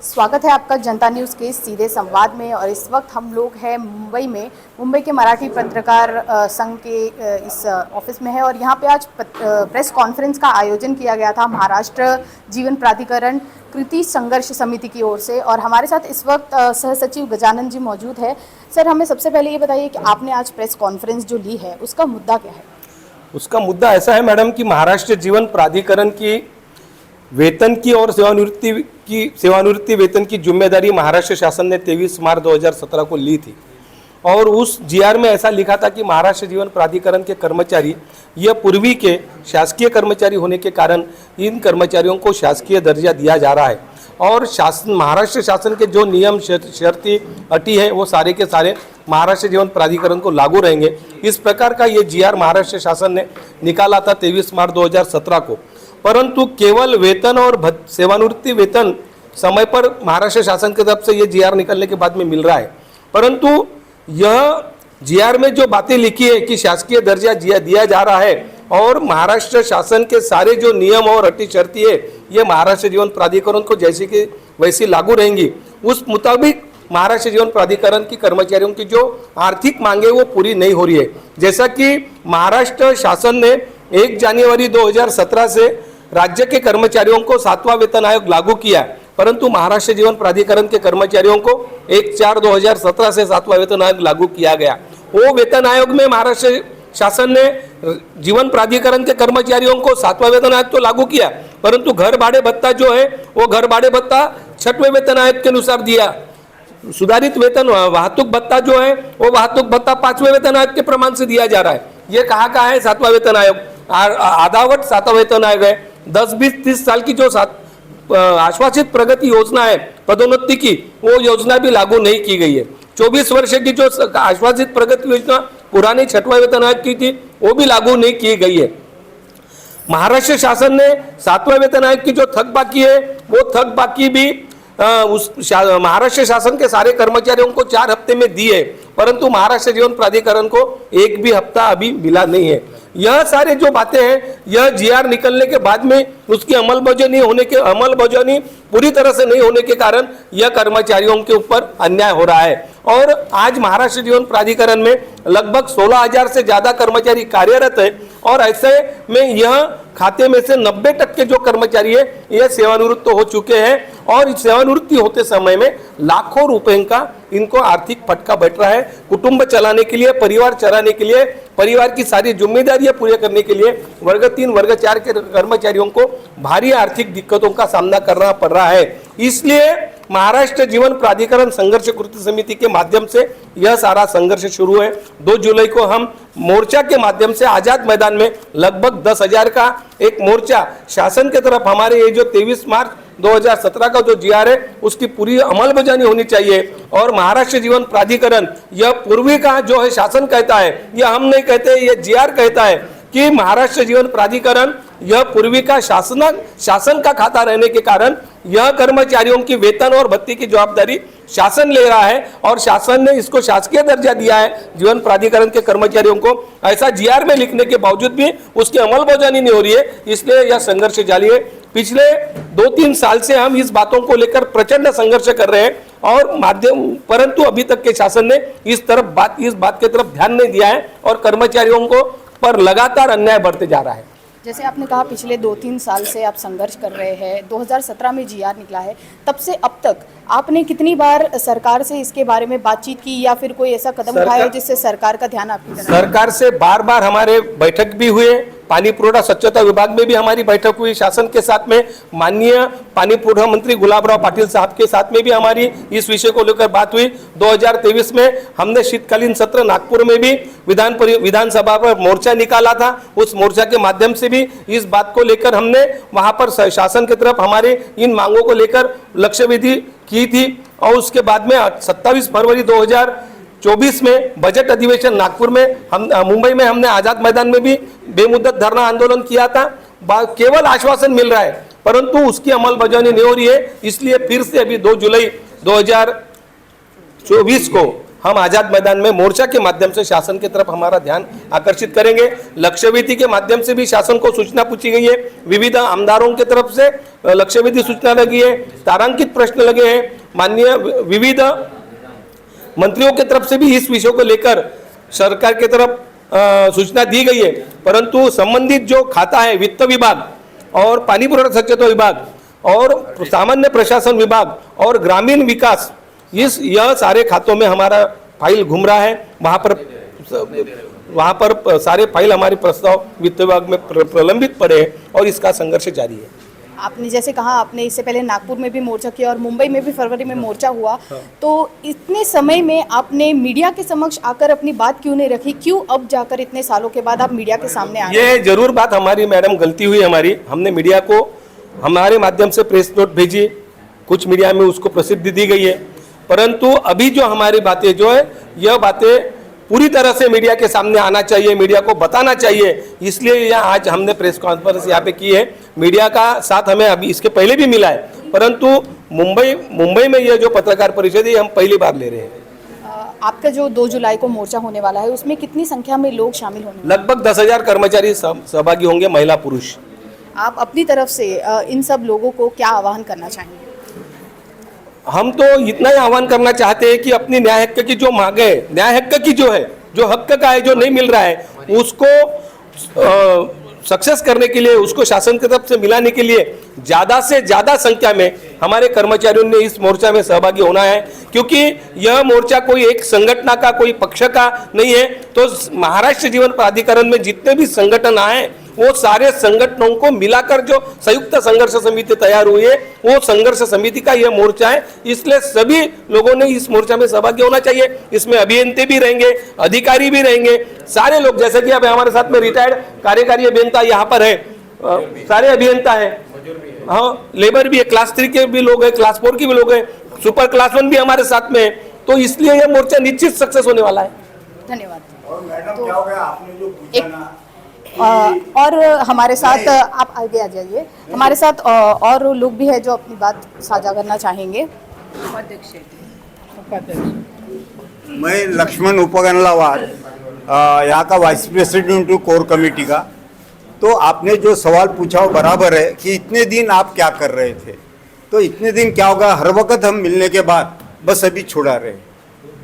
स्वागत है आपका जनता न्यूज़ के सीधे संवाद में। और इस वक्त हम लोग हैं मुंबई में। मुंबई के मराठी पत्रकार संघ के इस ऑफिस में है और यहाँ पे आज प्रेस कॉन्फ्रेंस का आयोजन किया गया था महाराष्ट्र जीवन प्राधिकरण कृति संघर्ष समिति की ओर से। और हमारे साथ इस वक्त सह सचिव गजानन जी मौजूद है। सर, हमें सबसे पहले ये बताइए कि आपने आज प्रेस कॉन्फ्रेंस जो ली है उसका मुद्दा क्या है? उसका मुद्दा ऐसा है मैडम कि महाराष्ट्र जीवन प्राधिकरण की वेतन की और सेवानिवृत्ति वेतन की जिम्मेदारी महाराष्ट्र शासन ने 23 मार्च 2017 को ली थी। और उस जीआर में ऐसा लिखा था कि महाराष्ट्र जीवन प्राधिकरण के कर्मचारी यह पूर्वी के शासकीय कर्मचारी होने के कारण इन कर्मचारियों को शासकीय दर्जा दिया जा रहा है और महाराष्ट्र शासन के जो नियम शर्ती अटी है वो सारे के सारे महाराष्ट्र जीवन प्राधिकरण को लागू रहेंगे। इस प्रकार का ये जीआर महाराष्ट्र शासन ने निकाला था 23 मार्च 2017 को। परंतु केवल वेतन और सेवानिवृत्ति वेतन समय पर महाराष्ट्र शासन की तरफ से ये जीआर निकलने के बाद में मिल रहा है। परंतु यह जीआर में जो बातें लिखी है कि शासकीय दर्जा दिया जा रहा है और महाराष्ट्र शासन के सारे जो नियम और अटी शर्ती है ये महाराष्ट्र जीवन प्राधिकरण को जैसे कि वैसी लागू रहेंगी। उस मुताबिक महाराष्ट्र जीवन प्राधिकरण की कर्मचारियों की जो आर्थिक मांगे वो पूरी नहीं हो रही है। जैसा कि महाराष्ट्र शासन ने 1 जनवरी 2017 से राज्य के कर्मचारियों को 7वां वेतन आयोग लागू किया, परंतु महाराष्ट्र जीवन प्राधिकरण के कर्मचारियों को 1/4/2017 से 7वां वेतन आयोग लागू किया गया। वो वेतन आयोग में महाराष्ट्र शासन ने जीवन प्राधिकरण के कर्मचारियों को 7वां वेतन आयोग तो लागू किया, परंतु घर भाड़े भत्ता जो है वो घर भाड़े भत्ता 6वें वेतन आयोग के अनुसार दिया। सुधारित वेतन वाहतुक भत्ता जो है वो वाहतुक भत्ता 5वें वेतन आयोग के प्रमाण से दिया जा रहा है। ये कहाँ का है? 7वां वेतन आयोग। आधावट 7वां वेतन आयोग है। 10, 20, 30 साल की जो आश्वासित प्रगति योजना है पदोन्नति की, वो योजना भी लागू नहीं की गई है। 24 वर्ष की जो आश्वासित प्रगति योजना पुराने 6वां वेतन आयोग की थी वो भी लागू नहीं की गई है। महाराष्ट्र शासन ने 7वां वेतन आयोग की जो थकबाकी है वो थकबाकी भी महाराष्ट्र शासन के सारे कर्मचारियों को 4 हफ्ते में दी है, परंतु महाराष्ट्र जीवन प्राधिकरण को एक भी हफ्ता अभी मिला नहीं है। यह सारे जो बातें हैं यह जीआर निकलने के बाद में उसकी अमलबजानी पूरी तरह से नहीं होने के कारण यह कर्मचारियों के ऊपर अन्याय हो रहा है। और आज महाराष्ट्र जीवन प्राधिकरण में लगभग 16,000 से ज़्यादा कर्मचारी कार्यरत है और ऐसे में यह खाते में से 90% जो कर्मचारी है यह सेवानिवृत्त हो चुके हैं और सेवानिवृत्ति होते समय में लाखों रुपए का इनको आर्थिक फटका बैठ रहा है। कुटुंब चलाने के लिए, परिवार चलाने के लिए, परिवार की सारी जिम्मेदारियां पूरी करने के लिए वर्ग 3, वर्ग 4 के कर्मचारियों को भारी आर्थिक दिक्कतों का सामना करना पड़ रहा है। इसलिए महाराष्ट्र जीवन प्राधिकरण संघर्ष कृति समिति के माध्यम से यह सारा संघर्ष शुरू है। 2 जुलाई को हम मोर्चा के माध्यम से आजाद मैदान में लगभग 10,000 का एक मोर्चा शासन के तरफ, हमारे ये जो 23 मार्च 2017 का जो जीआर है उसकी पूरी अमलबजानी होनी चाहिए। और महाराष्ट्र जीवन प्राधिकरण यह पूर्वी का जो है शासन कहता है, यह हम नहीं कहते, यह जीआर कहता है कि महाराष्ट्र जीवन प्राधिकरण यह पूर्वी का शासन का खाता रहने के कारण यह कर्मचारियों की वेतन और भत्ते की जवाबदारी शासन ले रहा है और शासन ने इसको शासकीय दर्जा दिया है जीवन प्राधिकरण के कर्मचारियों को। ऐसा जीआर में लिखने के बावजूद भी उसकी अमलबजानी नहीं हो रही है, इसलिए यह संघर्ष जारी है। पिछले 2-3 साल से हम इस बातों को लेकर प्रचंड संघर्ष कर रहे हैं और परंतु अभी तक के शासन ने इस बात की तरफ ध्यान नहीं दिया है और कर्मचारियों को पर लगातार अन्याय बढ़ते जा रहा है। जैसे आपने कहा पिछले 2-3 साल से आप संघर्ष कर रहे हैं, 2017 में जीआर निकला है, तब से अब तक आपने कितनी बार सरकार से इसके बारे में बातचीत की या फिर कोई ऐसा कदम उठाया जिससे सरकार का ध्यान आपकी तरफ? सरकार से बार-बार हमारे बैठक भी हुए, पानी पुरवठा स्वच्छता विभाग में भी हमारी बैठक हुई शासन के साथ में, माननीय पानी पुरवठा मंत्री गुलाबराव पाटिल साहब के साथ में भी हमारी इस विषय को लेकर बात हुई। 2023 में हमने शीतकालीन सत्र नागपुर में भी विधानसभा पर मोर्चा निकाला था। उस मोर्चा के माध्यम से भी इस बात को लेकर हमने वहां पर शासन की तरफ हमारे इन मांगों को लेकर लक्ष्यवेधी की थी। और उसके बाद में 27 फरवरी 2024 में बजट अधिवेशन नागपुर में मुंबई में हमने आजाद मैदान में भी बेमुद्दत धरना आंदोलन किया था। केवल आश्वासन मिल रहा है परंतु उसकी अमलबजानी नहीं हो रही है। इसलिए फिर से अभी 2 जुलाई 2024 को हम आज़ाद मैदान में मोर्चा के माध्यम से शासन की तरफ हमारा ध्यान आकर्षित करेंगे। लक्ष्यवेधी के माध्यम से भी शासन को सूचना पूछी गई है, विविध आमदारों की तरफ से लक्ष्यवेधी सूचना लगी है, तारांकित प्रश्न लगे हैं, माननीय विविध मंत्रियों की तरफ से भी इस विषय को लेकर सरकार की तरफ सूचना दी गई है। परंतु संबंधित जो खाता है, वित्त विभाग और पानी पुरवठा सचेत विभाग और सामान्य प्रशासन विभाग और ग्रामीण विकास, यह सारे खातों में हमारा फाइल घूम रहा है। वहाँ पर सारे फाइल हमारे प्रस्ताव वित्त विभाग में प्रलंबित पड़े हैं और इसका संघर्ष जारी है। आपने जैसे कहा, आपने इससे पहले नागपुर में भी मोर्चा किया और मुंबई में भी फरवरी में मोर्चा हुआ, तो इतने समय में आपने मीडिया के समक्ष आकर अपनी बात क्यों नहीं रखी? क्यों अब जाकर इतने सालों के बाद आप मीडिया के सामने आए? ये जरूर बात हमारी मैडम गलती हुई हमारी। हमने मीडिया को हमारे माध्यम से प्रेस नोट भेजी, कुछ मीडिया में उसको प्रसिद्धि दी गई है, परंतु अभी जो हमारी बातें जो है, यह बातें पूरी तरह से मीडिया के सामने आना चाहिए, मीडिया को बताना चाहिए। इसलिए यह आज हमने प्रेस कॉन्फ्रेंस यहाँ पे की है। मीडिया का साथ हमें अभी इसके पहले भी मिला है, परंतु मुंबई में यह जो पत्रकार परिषद है, हम पहली बार ले रहे हैं। आपका जो 2 जुलाई को मोर्चा होने वाला है, उसमें कितनी संख्या में लोग शामिल होंगे? लगभग 10,000 कर्मचारी सहभागी होंगे, महिला पुरुष। आप अपनी तरफ से इन सब लोगों को क्या आह्वान करना चाहेंगे? हम तो इतना ही आह्वान करना चाहते हैं कि अपनी न्याय हक की जो मांगे है, न्याय हक की जो है, जो हक का है, जो नहीं मिल रहा है, उसको सक्सेस करने के लिए, उसको शासन की तरफ से मिलाने के लिए ज़्यादा से ज़्यादा संख्या में हमारे कर्मचारियों ने इस मोर्चा में सहभागी होना है। क्योंकि यह मोर्चा कोई एक संगठन का, कोई पक्ष का नहीं है। तो महाराष्ट्र जीवन प्राधिकरण में जितने भी संगठन आए, वो सारे संगठनों को मिलाकर जो संयुक्त संघर्ष समिति तैयार हुई है, वो संघर्ष समिति का यह मोर्चा है। इसलिए सभी लोगों ने इस मोर्चा में सहभागी होना चाहिए। इसमें अभियंता भी रहेंगे, अधिकारी भी रहेंगे, सारे लोग, जैसे कि अब हमारे साथ में रिटायर्ड कार्यकारी अभियंता यहाँ पर है, सारे अभियंता है, हाँ, लेबर भी है, क्लास 3 के भी लोग हैं, क्लास 4 के भी लोग हैं, सुपर क्लास 1 भी हमारे साथ में है। तो इसलिए यह मोर्चा निश्चित सक्सेस होने वाला है। धन्यवाद। और मैडम क्या हो गया, आपने जो पूछा ना, और हमारे साथ आप आगे आ जाइए, हमारे साथ और लोग भी हैं जो अपनी बात साझा करना चाहेंगे। मैं लक्ष्मण उपगनलावार, यहाँ का वाइस प्रेसिडेंट हूँ कोर कमेटी का। तो आपने जो सवाल पूछा वो बराबर है कि इतने दिन आप क्या कर रहे थे। तो इतने दिन क्या होगा, हर वक्त हम मिलने के बाद बस अभी छोड़ा रहे,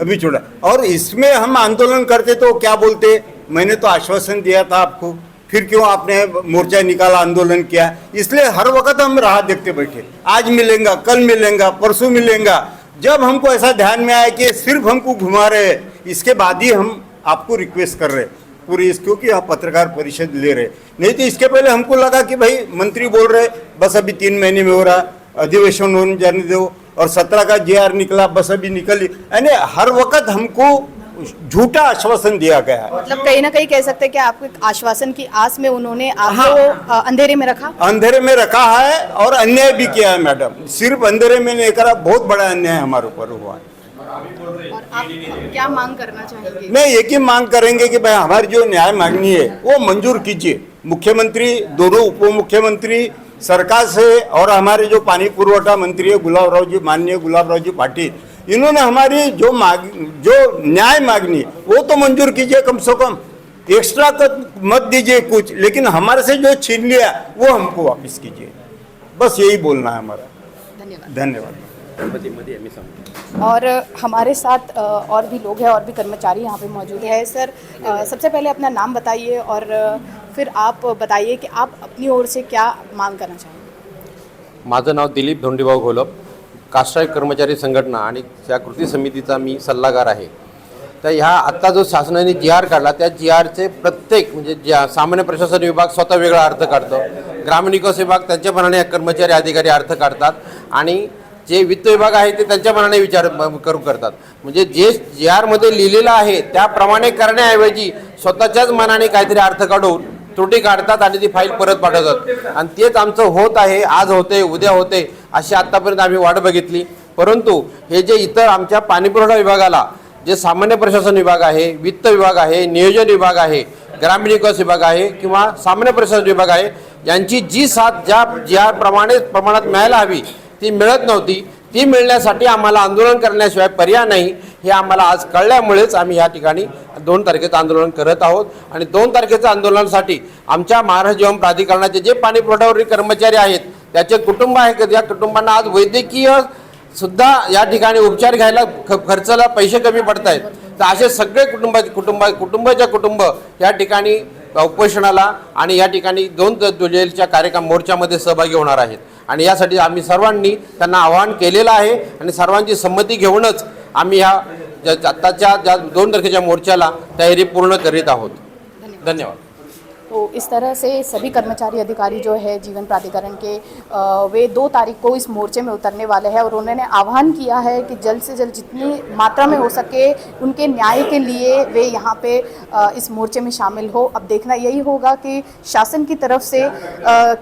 अभी छोड़ा। और इसमें हम आंदोलन करते तो क्या बोलते, मैंने तो आश्वासन दिया था आपको, फिर क्यों आपने मोर्चा निकाला, आंदोलन किया। इसलिए हर वक्त हम राह देखते बैठे, आज मिलेंगे, कल मिलेंगे, परसों मिलेंगे। जब हमको ऐसा ध्यान में आया कि सिर्फ हमको घुमा रहे, इसके बाद ही हम आपको रिक्वेस्ट कर रहे पूरी इस, क्योंकि आप पत्रकार परिषद ले रहे। नहीं तो इसके पहले हमको लगा कि भाई मंत्री बोल रहे बस अभी 3 महीने में हो रहा, अधिवेशन होने जाने दो, और 17 का JR निकला, बस अभी निकली। यानी हर वक्त हमको झूठा आश्वासन दिया गया है। मतलब कहीं ना कहीं कह सकते हैं कि आपको एक आश्वासन की आस में उन्होंने आपको अंधेरे में रखा, अंधेरे में रखा है और अन्याय भी किया है मैडम। सिर्फ अंधेरे में नहीं करा, बहुत बड़ा अन्याय हमारे ऊपर हुआ है। और आप क्या मांग करना चाहेंगे? मैं एक ही मांग करेंगे कि भाई हमारी जो न्याय मांगनी है वो मंजूर कीजिए। मुख्यमंत्री, दोनों उप मुख्यमंत्री, सरकार से, और हमारे जो पानी पुरवठा मंत्री है गुलाबराव जी, माननीय गुलाबराव जी पाटिल, इन्होंने हमारी जो न्याय मांगनी वो तो मंजूर कीजिए। कम से कम एक्स्ट्रा तो मत दीजिए कुछ, लेकिन हमारे से जो छीन लिया वो हमको वापस कीजिए। बस यही बोलना है हमारा। धन्यवाद। धन्यवाद। और हमारे साथ और भी लोग हैं, और भी कर्मचारी यहाँ पे मौजूद है। सर, सबसे पहले अपना नाम बताइए और फिर आप बताइए कि आप अपनी ओर से क्या मांग करना चाहेंगे। माझं नाव दिलीप धोंडीभाऊ घोलप, कास्ट्राईक कर्मचारी संघटना आणि त्या कृती समितीचा मी सल्लागार आहे। तर ह्या आत्ता जो शासनाने JR काढला, त्या JRचे प्रत्येक म्हणजे ज्या सामान्य प्रशासन विभाग स्वतः वेगळा अर्थ काढतो, ग्रामीण विकास विभाग त्यांच्या मनाने कर्मचारी अधिकारी अर्थ काढतात, आणि जे वित्त विभाग आहे ते त्यांच्या मनाने विचार करून करतात। म्हणजे जे JR मध्ये लिहिलेलं आहे त्याप्रमाणे करण्याऐवजी स्वतःच्याच मनाने काहीतरी अर्थ काढून त्रुटी काढतात आणि ती फाईल परत पाठवतात, आणि तेच आमचं होत आहे। आज होते, उद्या होते, अशी आत्तापर्यंत आम्ही वाट बघितली। परंतु हे जे इतर आमच्या पाणी पुरवठा विभागाला जे सामान्य प्रशासन विभाग आहे, वित्त विभाग आहे, नियोजन विभाग आहे, ग्रामीण विकास विभाग आहे किंवा सामान्य प्रशासन विभाग आहे, यांची जी साथ ज्या JR प्रमाणात मिळायला हवी ती मिळत नव्हती। ती मिळण्यासाठी आम्हाला आंदोलन करण्याशिवाय पर्याय नाही। हे आम्हाला आज कळल्यामुळेच आम्ही या ठिकाणी 2 तारखेचं आंदोलन करत आहोत आणि 2 तारखेच्या आंदोलनासाठी आमच्या महाराष्ट्र जीवन प्राधिकरणाचे जे पाणी पुरवठावरील कर्मचारी आहेत त्याचे कुटुंब आहेत, या कुटुंबांना आज वैद्यकीय सुद्धा या ठिकाणी उपचार घ्यायला खर्चाला पैसे कमी पडत आहेत. तर असे सगळे कुटुंबाच्या कुटुंब या ठिकाणी उपोषणाला आणि या ठिकाणी 2 जुलैच्या कार्यक्रम मोर्चामध्ये सहभागी होणार आहेत आणि यासाठी आम्ही सर्वांनी त्यांना आवाहन केलेलं आहे आणि सर्वांची संमती घेऊनच आम्ही ह्या आत्ताच्या ज्या 2 तारखेच्या मोर्चाला तयारी पूर्ण करीत आहोत. धन्यवाद. तो इस तरह से सभी कर्मचारी अधिकारी जो है जीवन प्राधिकरण के वे 2 तारीख को इस मोर्चे में उतरने वाले हैं और उन्होंने आह्वान किया है कि जल्द से जल्द जितनी मात्रा में हो सके उनके न्याय के लिए वे यहाँ पे इस मोर्चे में शामिल हो. अब देखना यही होगा कि शासन की तरफ से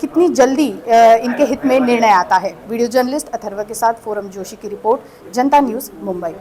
कितनी जल्दी इनके हित में निर्णय आता है. वीडियो जर्नलिस्ट अथर्व के साथ फोरम जोशी की रिपोर्ट, जनता न्यूज़, मुंबई.